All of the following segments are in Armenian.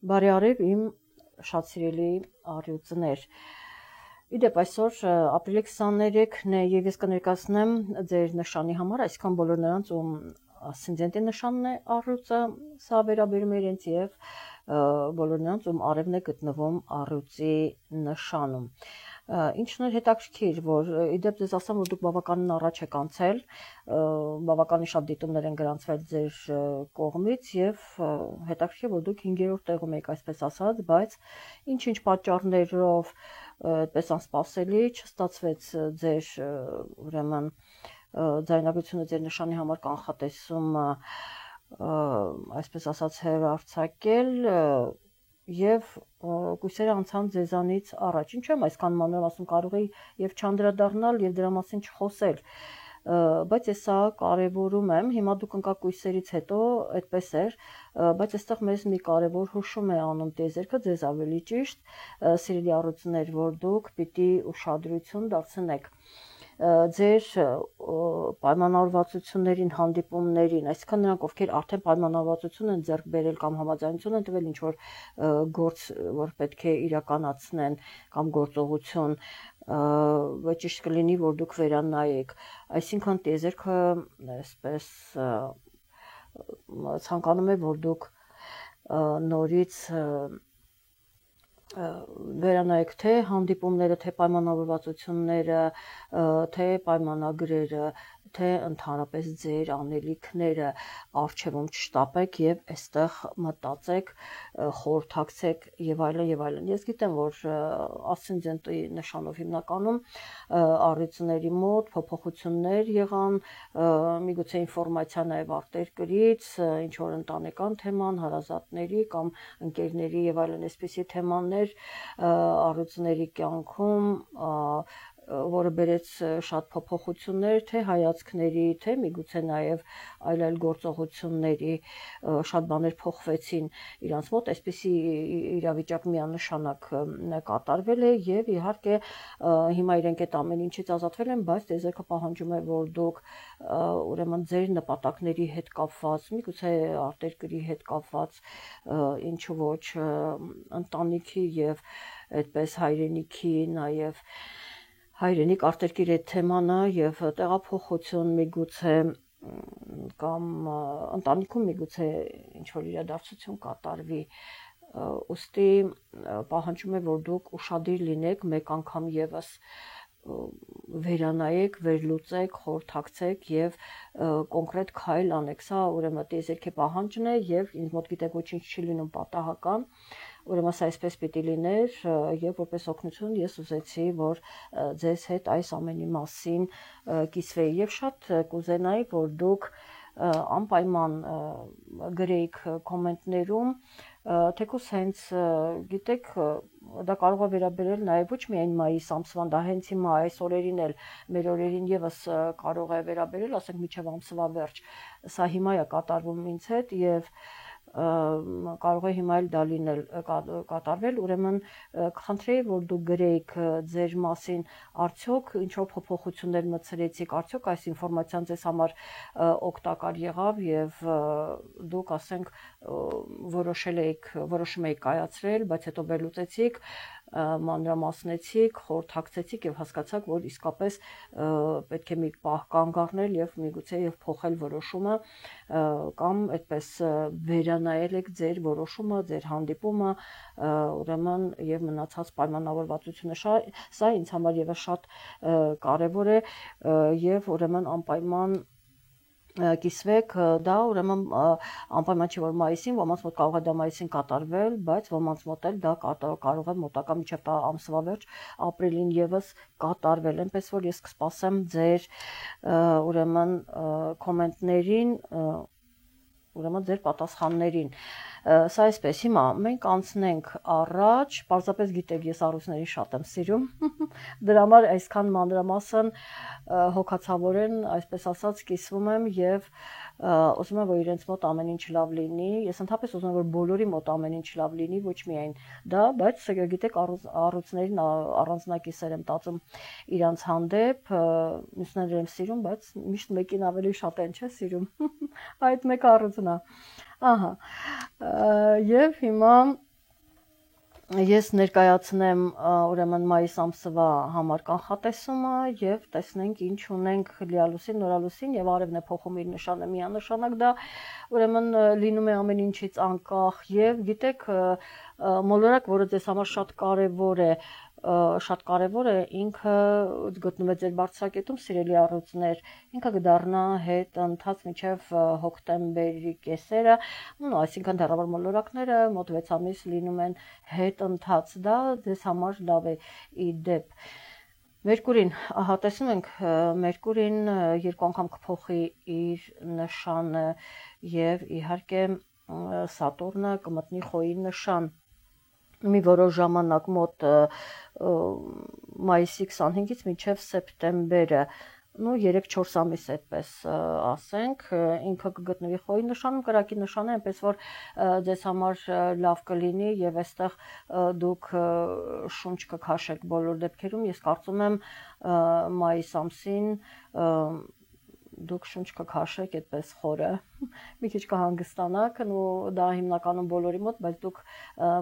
Բարի արև իմ շատ սիրելի առյուծներ։ Իդեպ այսօր ապրիլի 23-ն է եւ ես կներկայացնեմ ձեր նշանի համար, այսքան բոլոր նրանց ում ասցենդենտի նշանն է առյուծը, սա վերաբերում է իրենց եւ բոլոր նրանց ում արևն է գտնվում առյուծի նշանում։ Ինչն է հետաքրքիր, որ իդեպ ձեզ ասեմ, որ դուք բավականին առաջ եք անցել, բավականին շատ դիտումներ են գրանցվել ձեր կողմից եւ հետաքրքիր որ դուք 5-րդ տեղում եք, այսպես ասած, բայց ինչ-ինչ պատճառներով այդպես անսպասելի չստացվեց ձեր ուրեմն ձայնագրությունը ձեր նշանի համար կանխատեսումը այսպես ասած հեռարձակել եւ կույսերը անցան ձեզանից առաջ։ Ինչու եմ այսքան մանրամասն կարող էի եւ չանդրադառնալ եւ դրա մասին չխոսել, բայց ես սա կարևորում եմ։ Հիմա դուք ընկաք կույսերից հետո այդպես էր, բայց այստեղ մեզ մի կարևոր հուշում է անում տիեզերքը ձեզ ավելի ճիշտ, սիրելի առյուծներ, որ դուք պիտի ուշադրություն դարձնեք ձեր պայմանավորվածություններին, հանդիպումներին, այսինքն նրանք, ովքեր արդեն պայմանավորվածություն են ձեռք բերել կամ համաձայնություն են տվել ինչ-որ գործ, որ պետք է իրականացնեն կամ գործողություն, ճիշտ կլինի, որ դուք վերանայեք, այսինքն տիեզերքը այսպես ցանկանում է, որ դուք նորից վերանայեք թե հանդիպումները, թե պայմանավորվածությունները, թե պայմանագրերը, թե ընդհանրապես ձեր անելիքները արժևում չշտապեք եւ այստեղ մտածեք, խորհրդակցեք եւ այլն եւ այլն։ Ես գիտեմ, որ ասցենդենտի նշանով հիմնականում առյուծների մոտ փոփոխություններ եղան, միգուցե ինֆորմացիա նաեւ արտերկրից, ինչ որ ընտանեկան թեման, հարազատների կամ ընկերների եւ այլն այսպիսի թեմաներ առյուծների կյանքում որը բերեց շատ փոփոխություններ, թե հայացքների, թե միգուցե նաև այլ գործողությունների, շատ բաներ փոխվեցին իրանց մոտ, այսպիսի իրավիճակ միանշանակ կատարվել է եւ իհարկե հիմա իրենք այդ ամեն ինչից ազատվել են, բայց տիեզերքը պահանջում է, որ դուք ուրեմն ձեր նպատակների հետ կապված, միգուցե արտերկրի հետ կապված, ինչ ոչ ընտանիքի եւ այդպես հայրենիքի նաև հայրենիք արտերկիր այդ թեմանը եւ տեղափոխություն միգուցե կամ ընտանիքում միգուցե ինչ որ իրադարձություն կատարվի ուստի պահանջում է որ դուք ուշադիր լինեք մեկ անգամ եւս վերանայեք, վերլուծեք, խորհրդակցեք եւ կոնկրետ քայլ անեք։ Սա ուրեմն տիեզերքի պահանջն է եւ ինձ մոտ գիտեք ոչինչ չի լինում պատահական։ Ուրեմն սա այսպես պիտի լիներ եւ որպես օգնություն ես ուզեցի որ ձեզ հետ այս ամենի մասին կիսվեի եւ շատ կուզենայի որ դուք անպայման գրեիք կոմենտներում թեկուզ հենց գիտեք դա կարող է վերաբերել նաեւ ոչ միայն մայիս ամսվան, դա հենց հիմա այս օրերին էլ մեր օրերին եւս կարող է վերաբերել, ասենք միջև ամսվա վերջ։ Սա հիմա է կատարվում ինձ հետ եւ կարող է հիմա էլ դա լինել կատարվել, ուրեմն կխնդրեի որ դուք գրեիք ձեր մասին արդյոք ինչ որ փոփոխություններ մտցրեցիք, արդյոք այս ինֆորմացիան ձեզ համար օգտակար եղավ եւ դուք ասենք որոշում եք կայացրել, բայց հետո վերլուծեցիք, մանրամասնեցիք, խորհրդակցեցիք եւ հասկացաք, որ իսկապես պետք է մի պահ կանգ առնել եւ միգուցե եւ փոխել որոշումը կամ այդպես վերանայել եք ձեր որոշումը, ձեր հանդիպումը, ուրեմն եւ մնացած պայմանավորվածությունը սա ինձ համար եւս շատ կարեւոր է եւ ուրեմն անպայման կիսվեք դա ուրեմն անպայման չի որ մայիսին ոմանց մոտ կարող է դա մայիսին կատարվել, բայց ոմանց մոտ էլ դա կարող է մոտակա միջև ամսվա վերջ ապրիլին եւս կատարվել, այնպես որ ես կսպասեմ ձեր ուրեմն կոմենտներին, ուրեմն ձեր պատասխաններին։ Սա այսպես, հիմա մենք անցնենք առաջ, պարզապես գիտեք ես առույցներին շատ եմ սիրում, դրա համար այսքան մանրամասն հոգացավորեն, այսպես ասած կիսվում եմ եւ ուզում եմ որ իրենց մոտ ամեն ինչ լավ լինի, ես ընդհանրապես ուզում եմ որ բոլորի մոտ ամեն ինչ լավ լինի, ոչ միայն դա, բայց գիտեք առույցներին առանձնակիսեր եմ տածում իրանց հանդեպ, մյուսները եմ սիրում, բայց միշտ մեկին ավելի շատ են չէ սիրում, այդ մեկ առույցն է, ահա, եւ հիմա Ես ներկայացնեմ ուրեմն մայիս ամսվա համար կանխատեսումը եւ տեսնենք ինչ ունենք լիալուսին, նորալուսին եւ արևն է փոխում իր նշանը միանշանակ դա ուրեմն լինում է ամեն ինչից անկախ եւ գիտեք մոլորակ, որը ձեզ համար շատ կարևոր է ինքը գտնում է ձեր բարձրակետում սիրելի առյուծներ ինքը կդառնա հետ ընթաց մինչև հոկտեմբերի կեսերը այսինքն դեռավոր մոլորակները մոտ 6 ամիս լինում են հետ ընթաց դա ձեզ համար լավ է ի դեպ Մերկուրին, ահա տեսնում ենք Մերկուրին երկու անգամ կփոխի իր նշանը եւ իհարկե Սատուրնը կմտնի խոյի նշան մի որոշ ժամանակ մոտ մայիսի 25-ից մինչև սեպտեմբերը, 3-4 ամիս այդպես ասենք, ինքը կգտնվի խոյի նշանում, կրակի նշանը, այնպես որ ձեզ համար լավ կլինի եւ այստեղ դուք շունչ կքաշեք բոլոր դեպքերում, ես կարծում եմ մայիս ամսին դուք շունչ կքաշեք այդպես խորը, մի քիչ կհանգստանաք, դա հիմնականում բոլորի մոտ, բայց դուք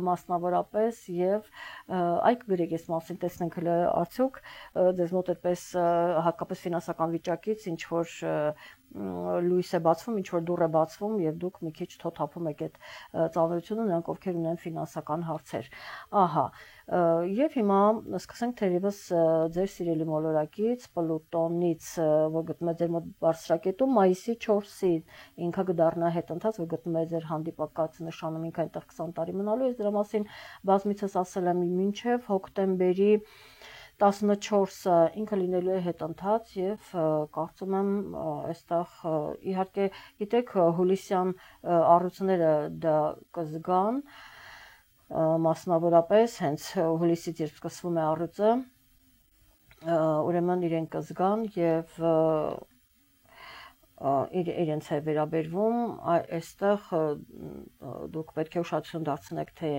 մասնավորապես եւ այ կգրեք այս մասին, տեսնենք հələ արդյոք ձեզ մոտ այդպես հակապես ֆինանսական վիճակից ինչ որ լույս է բացվում, ինչ որ դուռ է բացվում եւ դուք մի քիչ թոթափում եք այդ ծանրությունը, նրանք ովքեր ունեն ֆինանսական հարցեր։ Ահա, եւ հիմա սկսենք թերևս ձեր սիրելի մոլորակից, Պլուտոնից, որ գտնում է ձեր մոտ բարձրակետում, մայիսի 4-ին ինքը կդառնա հետընթաց, որ գտնում է ձեր հանդիպակաց նշանում, ինքը այնտեղ 20 տարի մնալու է, դրա մասին բազմիցս ասել եմ մինչև հոկտեմբերի 14-ը ինքը լինելու է հետընթաց եւ կարծում եմ այստեղ իհարկե գիտեք հուլիսյան առույցները դա կզգան մասնավորապես հենց հուլիսից երբ սկսվում է առույցը ուրեմն իրեն կզգան եւ իրենց է վերաբերվում այստեղ դուք պետք է ուշադրություն դարձնեք թե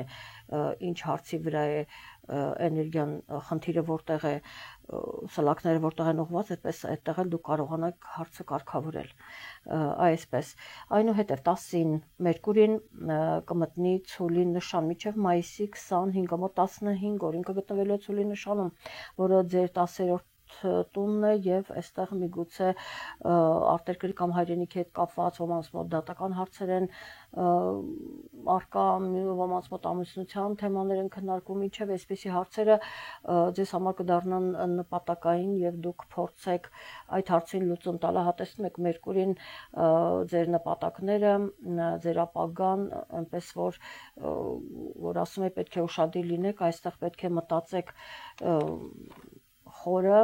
ինչ հարցի վրա է էներգիան խնդիրը որտեղ է սլակները որտեղ են ուղղված այդպես այդտեղ էլ դուք կարողանաք հարցը կարգավորել այսպես այնուհետև 10-ին Մերկուրին կմտնի ցուլի նշան մինչև մայիսի 25-ը մոտ 15 օր ինքը գտնվելու է ցուլի նշանում որը ձեր 10-րդ տունն է եւ այստեղ միգուցե արտերկրի կամ հայրենիքի հետ կապված ոմանց մոտ դատական հարցեր են արկա ոմանց մոտ ամուսնության թեմաներ են քննարկում ինչեւ այսպիսի հարցերը ձեզ համար կդառնան նպատակային եւ դուք փորձեք այդ հարցին լուծում տալ հատեսնում եք Մերկուրին ձեր նպատակները ձեր ապագան այնպես որ ասում է պետք է ուշադիր լինեք այստեղ պետք է մտածեք խորը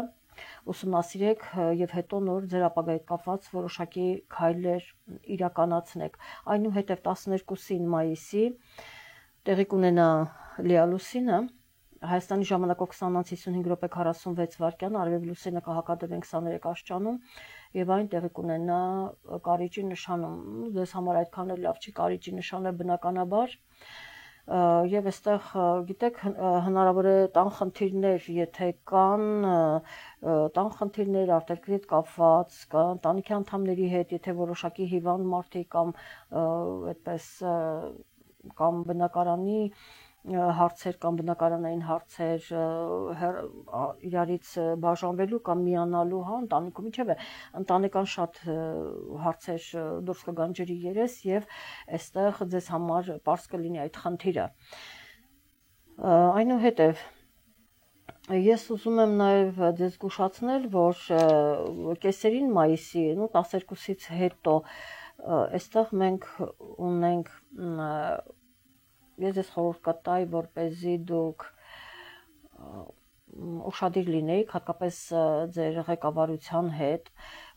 ուսումնասիրեք եւ հետո նոր ձեր ապագայի կապված որոշակի քայլեր իրականացնեք այնուհետև 12-ին մայիսի տեղի կունենա լիալուսինը Հայաստանի ժամանակով 20:55 րոպե 46 վայրկյան արևի լուսինը կհակադրվեն 23 աստիճանում եւ այն տեղի կունենա կարիճի նշանում դες համար այդքան էլ լավ չի կարիճի նշանը բնականաբար եւ այստեղ գիտեք հնարավոր է տան խնդիրներ եթե կան տան խնդիրներ արտերկրի հետ կապված կան ընտանիքի անդամների հետ եթե որոշակի հիվանդ մարդիկ կամ այդպես կամ բնակարանի հարցեր կամ բնակարանային հարցեր իրարից բաժանվելու կամ միանալու հա ընտանիքում ինչեւ է ընտանեկան շատ հարցեր դուրս կգան ջրի երես եւ այստեղ ձեզ համար པարզ կլինի այդ խնդիրը այնուհետեւ ես ուզում եմ նաեւ ձեզ զգուշացնել որ կեսերին մայիսի 12-ից հետո այստեղ մենք ունենք Ես ես խորհուրդ կտայի, որպեսզի դուք ուշադիր լինեիք, հատկապես ձեր ղեկավարության հետ,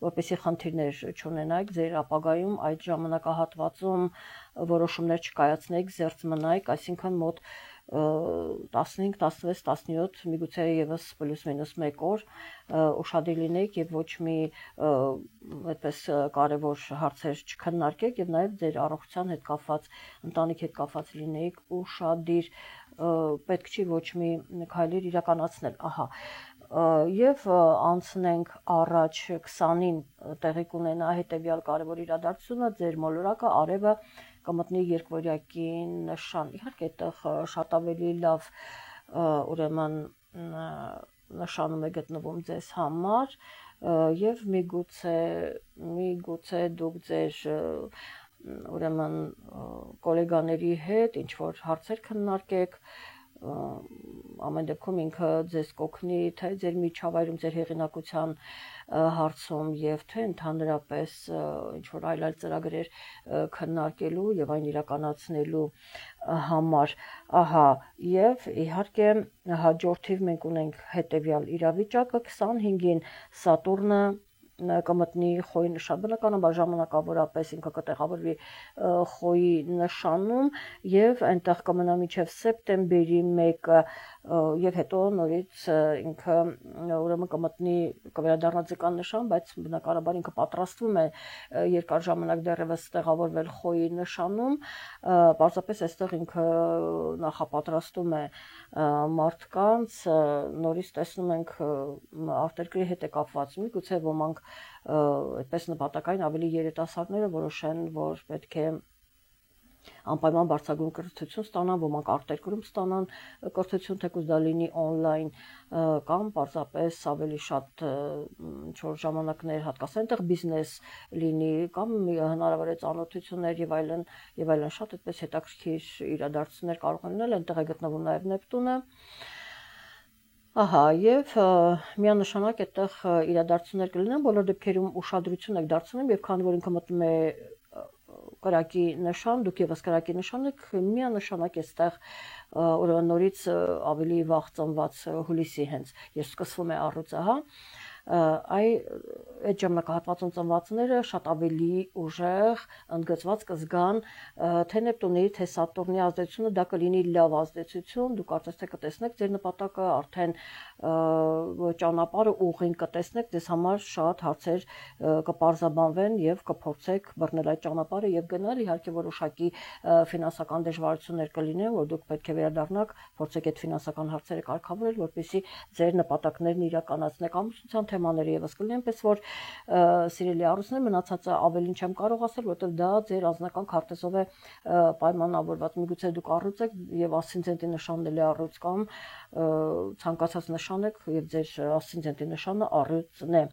որպեսզի խնդիրներ չունենայիք ձեր ապագայում այդ ժամանակահատվածում որոշումներ չկայացնեիք, զերծ մնայիք, այսինքն մոտ 15, 16, 17, միգուցե եւս պլյուս-մինուս 1 օր ուշադիր լինեիք եւ ոչ մի այդպես կարեւոր հարցեր չքննարկեք եւ նաեւ ձեր առողջության հետ կապված, ընտանիքի հետ կապված լինեիք ուշադիր, պետք չի ոչ մի քայլեր իրականացնել, ահա Եվ անցնենք առաջ 20-ին տեղի կունենա հետևյալ կարևոր իրադարձությունը, ձեր մոլորակը արևը կմտնի երկվորյակի նշան, իհարկե այդտեղ շատ ավելի լավ ուրեմն նշանում է գտնվում ձեզ համար եւ միգուցե դուք ձեր ուրեմն գոլեգաների հետ ինչ որ հարցեր քննարկեք ամեն դեպքում ինքը ձեզ կօգնի թե ձեր միջավայրում ձեր հեղինակության հարցում եւ թե ընդհանրապես ինչ որ այլ ծրագրեր քննարկելու եւ այն իրականացնելու համար ահա եւ իհարկե հաջորդիվ մենք ունենք հետեւյալ իրավիճակը 25-ին Սատուրնը կմտնի խոյի նշան բնականաբար ժամանակավորապես ինքը կտեղավորվի խոյի նշանում եւ այնտեղ կմնա մինչեւ սեպտեմբերի 1-ը եւ հետո նորից ինքը ուրեմն կմտնի կվերադառնա ձկան նշան, բայց բնականաբար ինքը պատրաստվում է երկար ժամանակ դեռևս տեղավորվել խոյի նշանում, պարզապես այստեղ ինքը նախապատրաստում է մարդկանց, նորից տեսնում ենք արտերկրի հետ է կապված, միգուցե ոմանք այդպես նպատակային ավելի երիտասարդները որոշեն, որ պետք է անպայման բարձրագույն կրթություն ստանան, ոմանք արտերկրում ստանան կրթություն, թեկուզ դա լինի օնլայն կամ պարզապես ավելի շատ ինչ-որ ժամանակներ հատկացնել, այնտեղ բիզնես լինի կամ հնարավոր է ծանոթություններ եւ այլն շատ այդպես հետաքրքիր իրադարձություններ կարող են լինել, այնտեղ է գտնվում նաեւ Նեպտունը ահա եւ միանշանակ այդտեղ իրադարձություններ կլինեն, բոլոր դեպքերում ուշադրություն եք դարձնում եւ քանի որ ինքը մտնում է կրակի նշան, դուք եւս կրակի նշան եք, միանշանակ այստեղ ուրեմն նորից ավելի վաղ ծնված հուլիսի հենց ես սկսվում է առույցը, հա այդ ժամանակահատվածում ծնվածները շատ ավելի ուժեղ ընդգծված կզգան թե Նեպտունի, թե Սատուրնի ազդեցությունը, դա կլինի լավ ազդեցություն, դուք կարծես թե կտեսնեք ձեր նպատակը, արդեն ճանապարհը ուղին կտեսնեք, ձեզ համար շատ հարցեր կպարզաբանվեն եւ կփորձեք բռնել այդ ճանապարհը եւ գնալ, իհարկե որոշակի ֆինանսական դժվարություններ կլինեն, որ դուք պետք է վերադառնաք, փորձեք այդ ֆինանսական հարցերը կարգավորել, որպեսզի ձեր նպատակներն իրականացնեք, ամուսնության թեմաները եւս կլինեն, պես որ սիրելի առուսներ մնացածը ավելին չեմ կարող ասել, որովհետեւ դա ձեր անձնական քարտեզով է պայմանավորված, միգուցե դուք առուց եք եւ ասցենդենտի նշանն էլ է առուց կամ ցանկացած նշան եք եւ ձեր ասցենդենտի նշանը առուծն է,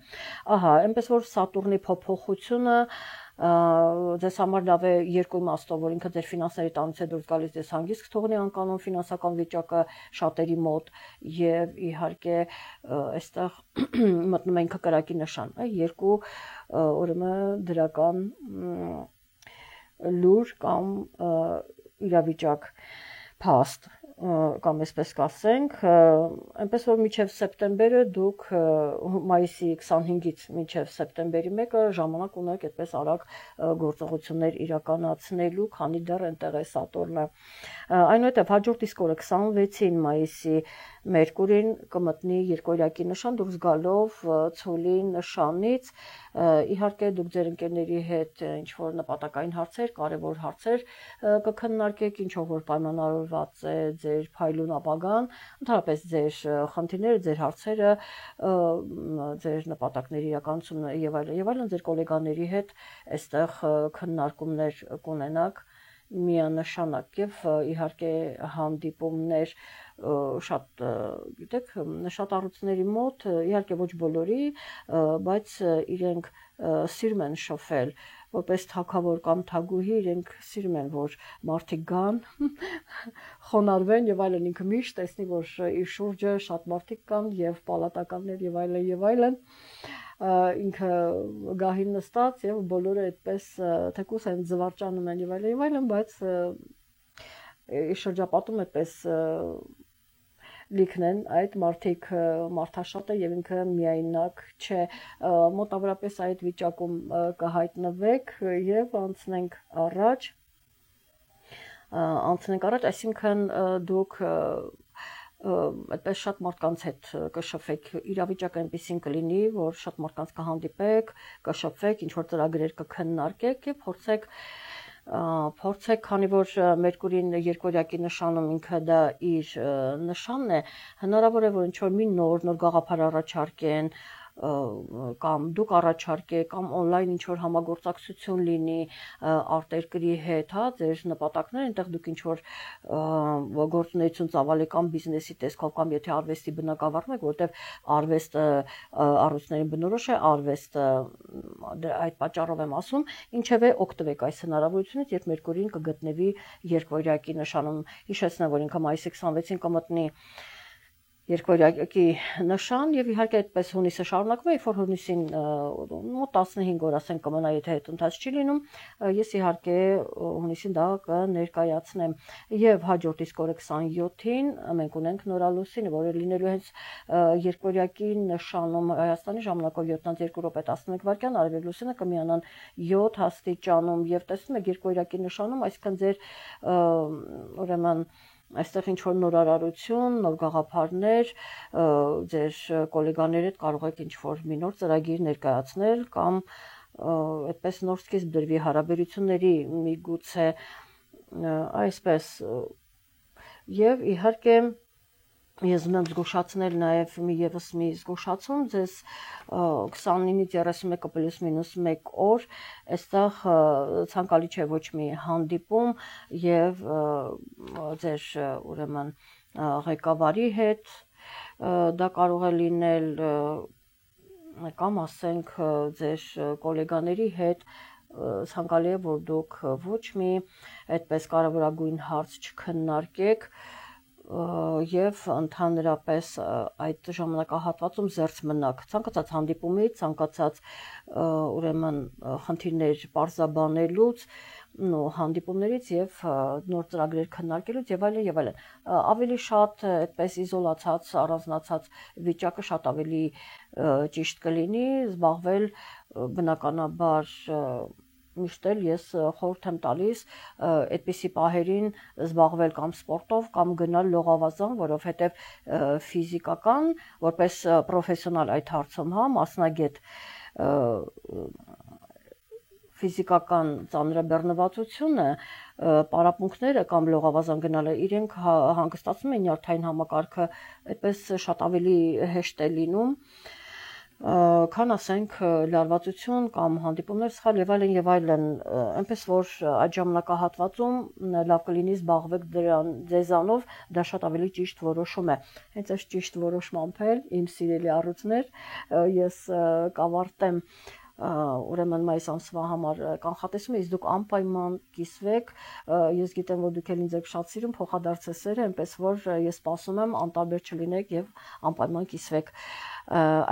ահա, այնպես որ Սատուրնի փոփոխությունը ձեզ համար լավ է երկու իմաստով, որ ինքը ձեր ֆինանսների տանից է դուրս գալիս, ձեզ հանգիստ թողնի անկանոն ֆինանսական վիճակը շատերի մոտ եւ իհարկե այստեղ մտնում է ինքը կրակի նշան, երկու ուրեմն դրական լուր կամ իրավիճակ փաստ կամ այսպես կասենք, այնպես որ մինչև սեպտեմբերը դուք մայիսի 25-ից մինչև սեպտեմբերի 1-ը ժամանակ ունեք այդպես արագ գործողություններ իրականացնելու, քանի դեռ այնտեղ է Սատուրնը։ Այնուհետև հաջորդ իսկ օրը 26-ին մայիսի Մերկուրին կմտնի երկօրյակի նշան, դուրս գալով ցոլի նշանից, իհարկե դուք ձեր ընկերների հետ ինչ որ նպատակային հարցեր, կարևոր հարցեր կքննարկեք, ինչով որ պայմանավորված է ձեր փայլուն ապագան, ընդհանրապես ձեր խնդիրները, ձեր հարցերը, ձեր նպատակների իրականությունը եւ այլն ձեր գոլեգաների հետ այստեղ քննարկումներ կունենաք միանշանակ եւ իհարկե հանդիպումներ շատ գիտեք շատ առույցների մոտ իհարկե ոչ բոլորի բայց իրենք սիրում են շփվել որպես թագավոր կամ թագուհի իրենք սիրում են որ մարդիկ գան խոնարհվեն եւ այլն ինքը միշտ տեսնի որ իր շուրջը շատ մարդիկ կան եւ պալատականներ եւ այլն ինքը գահին նստած եւ բոլորը այդպես թեկուս են զվարճանում են եւ այլն բայց շրջապատում այդպես լիքն են այդ մարդիկ մարդաշատ է եւ ինքը միայնակ չէ մոտավորապես այդ վիճակում կհայտնվեք եւ անցնենք առաջ այսինքն դուք այդպես շատ մարդկանց հետ կշփվեք իրավիճակը այնպեսին կլինի որ շատ մարդկանց կհանդիպեք կշփվեք ինչ որ ծրագրեր կքննարկեք եւ փորձեք քանի որ Մերկուրին երկօրյակի նշանում ինքը դա իր նշանն է հնարավոր է որ ինչ որ մի նոր գաղափար առաջարկեն կամ դուք առաջարկեք կամ on-line ինչ որ համագործակցություն լինի արտերկրի հետ, հա, ձեր նպատակները, այնտեղ դուք ինչ որ գործունեություն ծավալեք կամ բիզնեսի տեսքով կամ եթե արվեստի բնագավառում եք, որտեղ արվեստը առույցներին բնորոշ է, արվեստը այդ պատճառով եմ ասում, ինչևէ օգտվեք այս հնարավորությունից, երբ Մերկուրին կգտնվի երկվորյակի նշանում, հիշեցնեմ, որ ինքը մայիսի 26-ին կմտնի երկվորյակի նշան եւ իհարկե այդպես հունիսը շարունակվում է, երբ որ հունիսին մոտ 15 օր ասենք կմնա, եթե հետընթաց չի լինում, ես իհարկե հունիսին դա կներկայացնեմ եւ հաջորդ իսկ օրը 27-ին մենք ունենք նորալուսին, որը լինելու հենց երկվորյակի նշանում Հայաստանի ժամանակով 7:02 րոպե 11 վայրկյան, արևելք լուսինը կմիանան 7 աստիճանում եւ տեսնում եք երկվորյակի նշանում, այսինքն ձեր ուրեմն այստեղ ինչ որ նորարարություն, նոր գաղափարներ, ձեր գոլեգաների հետ կարող եք ինչ որ մի նոր ծրագիր ներկայացնել կամ այդպես նոր սկիզբ դրվի հարաբերությունների միգուցե այսպես եւ իհարկե ես ուզում զգուշացնել նաև եւս մի զգուշացում ձեզ 29-ից 31-ը պլյուս մինուս 1 օր այստեղ ցանկալի չէ ոչ մի հանդիպում եւ ձեր ուրեմն ղեկավարի հետ դա կարող է լինել կամ ասենք ձեր գոլեգաների հետ ցանկալի է որ դուք ոչ մի այդպես կարևորագույն հարց չքննարկեք եւ ընդհանրապես այդ ժամանակահատվածում զերծ մնաք ցանկացած հանդիպումից, ցանկացած ուրեմն խնդիրներ պարզաբանելուց, հանդիպումներից եւ նոր ծրագրեր քննարկելուց եւ այլն, ավելի շատ այդպես իզոլացած, առանձնացած վիճակը շատ ավելի ճիշտ կլինի զբաղվել բնականաբար միշտ էլ ես խորհուրդ եմ տալիս այդպիսի պահերին զբաղվել կամ սպորտով կամ գնալ լողավազան, որովհետև ֆիզիկական, որպես պրոֆեսիոնալ այդ հարցում, հա, մասնագետ ֆիզիկական ծանրաբեռնվածությունը, պարապմունքները կամ լողավազան գնալը իրենք հանգստացնում են նյարդային համակարգը, այդպես շատ ավելի հեշտ է լինում քան ասենք լարվածություն կամ հանդիպումներ սխալ եւ այլն, այնպես որ այդ ժամանակահատվածում լավ կլինի զբաղվեք ձեզանով, դա շատ ավելի ճիշտ որոշում է։ Հենց այս ճիշտ որոշմամբ էլ իմ սիրելի առույցներ, ես կավարտեմ ուրեմն մայիս ամսվա համար կանխատեսում իսկ դուք անպայման կիսվեք, ես գիտեմ, որ դուք էլ ինձ եք շատ սիրում, փոխադարձեսեր, այնպես որ ես սպասում եմ անտարբեր չլինեք եւ անպայման կիսվեք։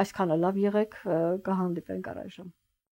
Այսքանը լավ եղեք, կհանդիպենք առայժմ։